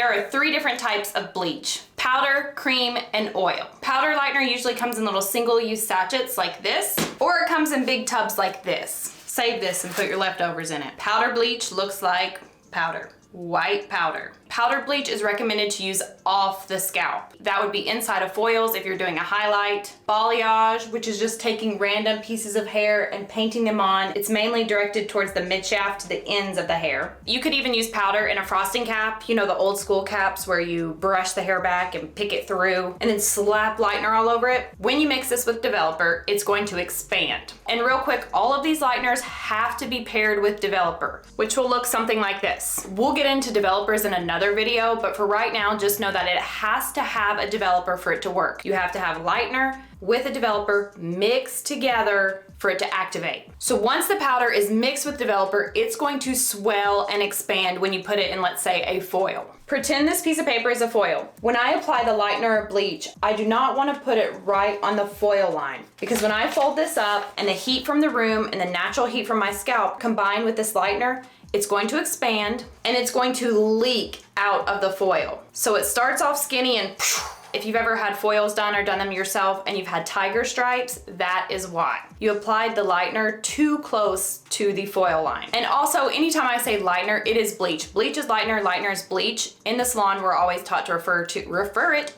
There are 3 different types of bleach: powder, cream, and oil. Powder lightener usually comes in little single-use sachets like this, or it comes in big tubs like this. Save this and put your leftovers in it. Powder bleach looks like powder. White powder. Powder bleach is recommended to use off the scalp. That would be inside of foils if you're doing a highlight. Balayage, which is just taking random pieces of hair and painting them on. It's mainly directed towards the midshaft to the ends of the hair. You could even use powder in a frosting cap, you know, the old school caps where you brush the hair back and pick it through and then slap lightener all over it. When you mix this with developer, it's going to expand. And real quick, all of these lighteners have to be paired with developer, which will look something like this. We'll get into developers in another video, but for right now, just know that it has to have a developer for it to work. You have to have lightener with a developer mixed together for it to activate. So once the powder is mixed with developer, it's going to swell and expand when you put it in, let's say, a foil. Pretend this piece of paper is a foil. When I apply the lightener or bleach, I do not want to put it right on the foil line, because when I fold this up and the heat from the room and the natural heat from my scalp combine with this lightener, it's going to expand and it's going to leak out of the foil. So it starts off skinny and if you've ever had foils done or done them yourself and you've had tiger stripes, that is why. You applied the lightener too close to the foil line. And also, anytime I say lightener, it is bleach. Bleach is lightener, lightener is bleach. In the salon, we're always taught to refer it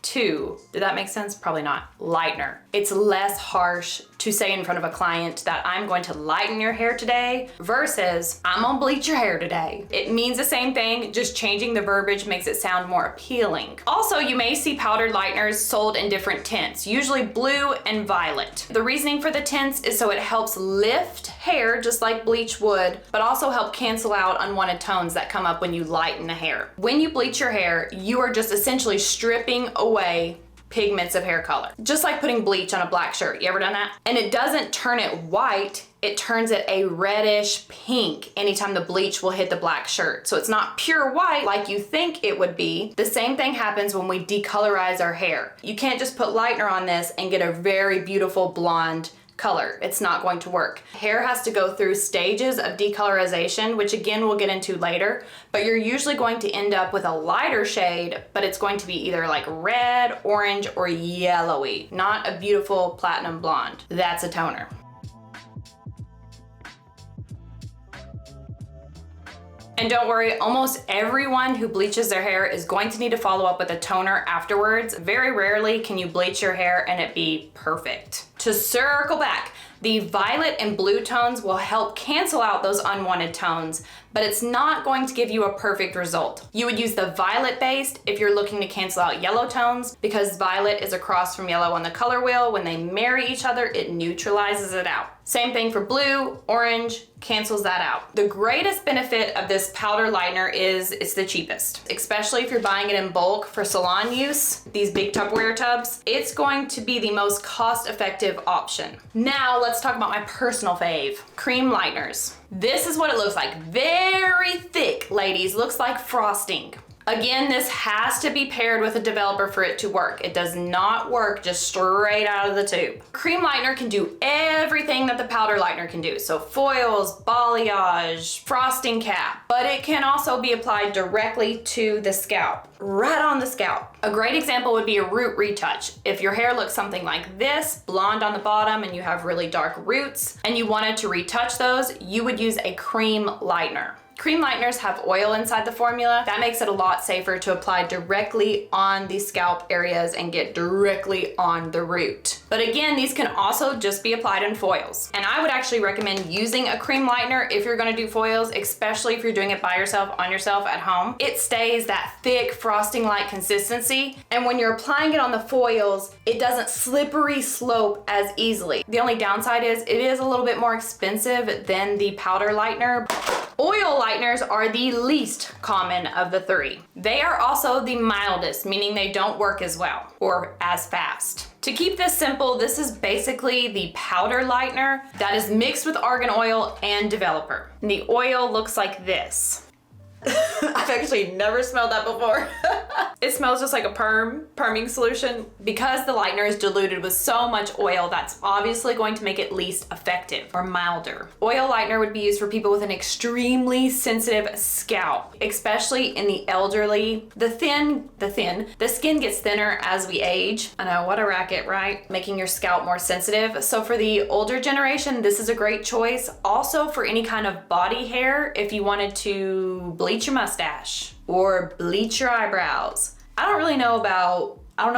to, did that make sense? Probably not. Lightener. It's less harsh to say in front of a client that I'm going to lighten your hair today versus I'm gonna bleach your hair today. It means the same thing, just changing the verbiage makes it sound more appealing. Also, you may see powdered lighteners sold in different tints, usually blue and violet. The reasoning for the tints is so it helps lift hair just like bleach would, but also help cancel out unwanted tones that come up when you lighten the hair. When you bleach your hair, you are just essentially stripping away pigments of hair color. Just like putting bleach on a black shirt. You ever done that? And it doesn't turn it white, it turns it a reddish pink anytime the bleach will hit the black shirt. So it's not pure white like you think it would be. The same thing happens when we decolorize our hair. You can't just put lightener on this and get a very beautiful blonde color. It's not going to work. Hair has to go through stages of decolorization, which again we'll get into later, but you're usually going to end up with a lighter shade, but it's going to be either like red, orange, or yellowy, not a beautiful platinum blonde. That's a toner. And don't worry, almost everyone who bleaches their hair is going to need to follow up with a toner afterwards. Very rarely can you bleach your hair and it be perfect. To circle back, the violet and blue tones will help cancel out those unwanted tones, but it's not going to give you a perfect result. You would use the violet based if you're looking to cancel out yellow tones, because violet is across from yellow on the color wheel. When they marry each other, it neutralizes it out. Same thing for blue, orange, cancels that out. The greatest benefit of this powder lightener is it's the cheapest, especially if you're buying it in bulk for salon use, these big Tupperware tubs. It's going to be the most cost-effective option. Now let's talk about my personal fave, cream lighteners. This is what it looks like. Very thick, ladies, looks like frosting. Again, this has to be paired with a developer for it to work. It does not work just straight out of the tube. Cream lightener can do everything that the powder lightener can do. So foils, balayage, frosting cap, but it can also be applied directly to the scalp, right on the scalp. A great example would be a root retouch. If your hair looks something like this, blonde on the bottom, and you have really dark roots, and you wanted to retouch those, you would use a cream lightener. Cream lighteners have oil inside the formula. That makes it a lot safer to apply directly on the scalp areas and get directly on the root. But again, these can also just be applied in foils. And I would actually recommend using a cream lightener if you're gonna do foils, especially if you're doing it by yourself, on yourself at home. It stays that thick frosting-like consistency. And when you're applying it on the foils, it doesn't slippery slope as easily. The only downside is it is a little bit more expensive than the powder lightener. Oil lighteners are the least common of the 3. They are also the mildest, meaning they don't work as well or as fast. To keep this simple, this is basically the powder lightener that is mixed with argan oil and developer. And the oil looks like this. I've actually never smelled that before. It smells just like a perming solution. Because the lightener is diluted with so much oil, that's obviously going to make it least effective or milder. Oil lightener would be used for people with an extremely sensitive scalp, especially in the elderly. The skin gets thinner as we age. I know, what a racket, right? Making your scalp more sensitive. So for the older generation, this is a great choice. Also for any kind of body hair, if you wanted to bleach your mustache or bleach your eyebrows. I don't know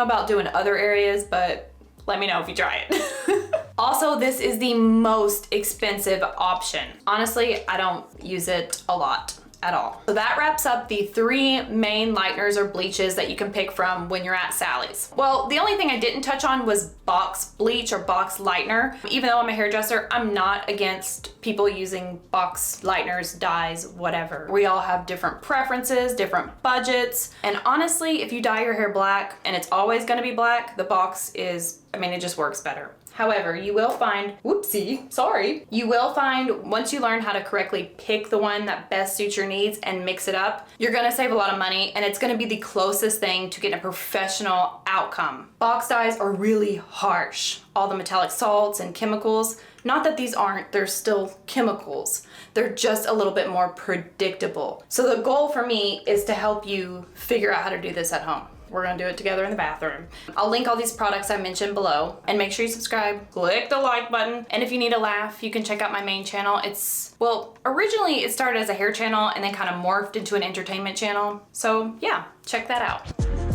about doing other areas, but let me know if you try it. Also, this is the most expensive option. Honestly, I don't use it a lot at all. So that wraps up the 3 main lighteners or bleaches that you can pick from when you're at Sally's. Well, the only thing I didn't touch on was box bleach or box lightener. Even though I'm a hairdresser, I'm not against people using box lighteners, dyes, whatever. We all have different preferences, different budgets. And honestly, if you dye your hair black and it's always gonna be black, the box is, it just works better. However, you will find, you will find once you learn how to correctly pick the one that best suits your needs and mix it up, you're gonna save a lot of money and it's gonna be the closest thing to getting a professional outcome. Box dyes are really harsh. All the metallic salts and chemicals, not that these aren't, they're still chemicals. They're just a little bit more predictable. So the goal for me is to help you figure out how to do this at home. We're gonna do it together in the bathroom. I'll link all these products I mentioned below and make sure you subscribe, click the like button. And if you need a laugh, you can check out my main channel. Originally it started as a hair channel and then kind of morphed into an entertainment channel. So yeah, check that out.